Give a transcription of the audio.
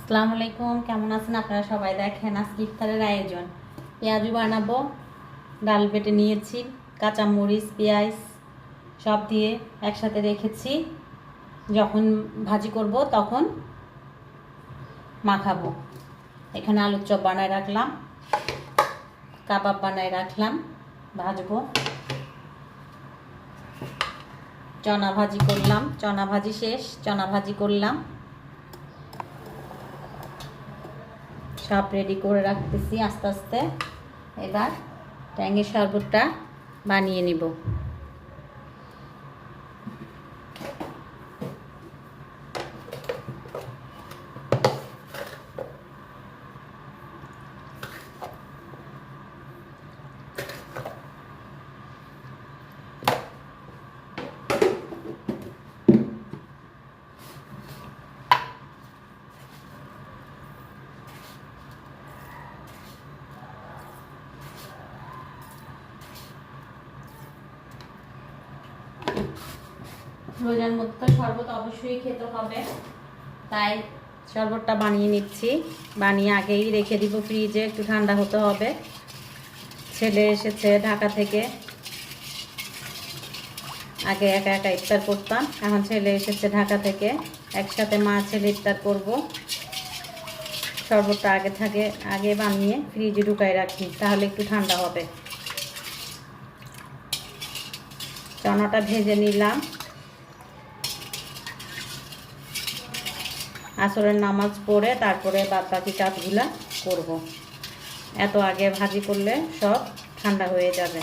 আসসালামু আলাইকুম, কেমন আছেন আপনারা সবাই? দেখেন আজকে ইফতারের আয়োজন। পেঁয়াজু বানাবো, ডাল বেটে নিয়েছি, কাঁচামরিচ পেঁয়াজ সব দিয়ে একসাথে রেখেছি। যখন ভাজি করব তখন মাখাবো। এখানে আলুর চপ বানায় রাখলাম, কাবাব বানায় রাখলাম, ভাজবো। চনা ভাজি করলাম, চনা ভাজি শেষ, চনা ভাজি করলাম। সব রেডি করে রাখতেছি আস্তে আস্তে। এবার ট্যাঙের শরবতটা বানিয়ে নিব। রোজার মধ্যে শরবত অবশ্যই খেতে হবে, তাই শরবতটা বানিয়ে নিচ্ছি। বানিয়ে আগেই রেখে দিব ফ্রিজে, একটু ঠান্ডা হতে হবে। ছেলে এসেছে ঢাকা থেকে, আগে একা একা ইফতার করতাম, এখন ছেলে এসেছে ঢাকা থেকে, একসাথে মা ছেলে ইফতার করব। শরবতটা আগে বানিয়ে ফ্রিজে ঢুকাই রাখি, তাহলে একটু ঠান্ডা হবে। চনাটা ভেজে নিলাম, আসরের নামাজ পড়ে তারপরে বাদবাকি কাজগুলা করব। এত আগে ভাজি করলে সব ঠান্ডা হয়ে যাবে।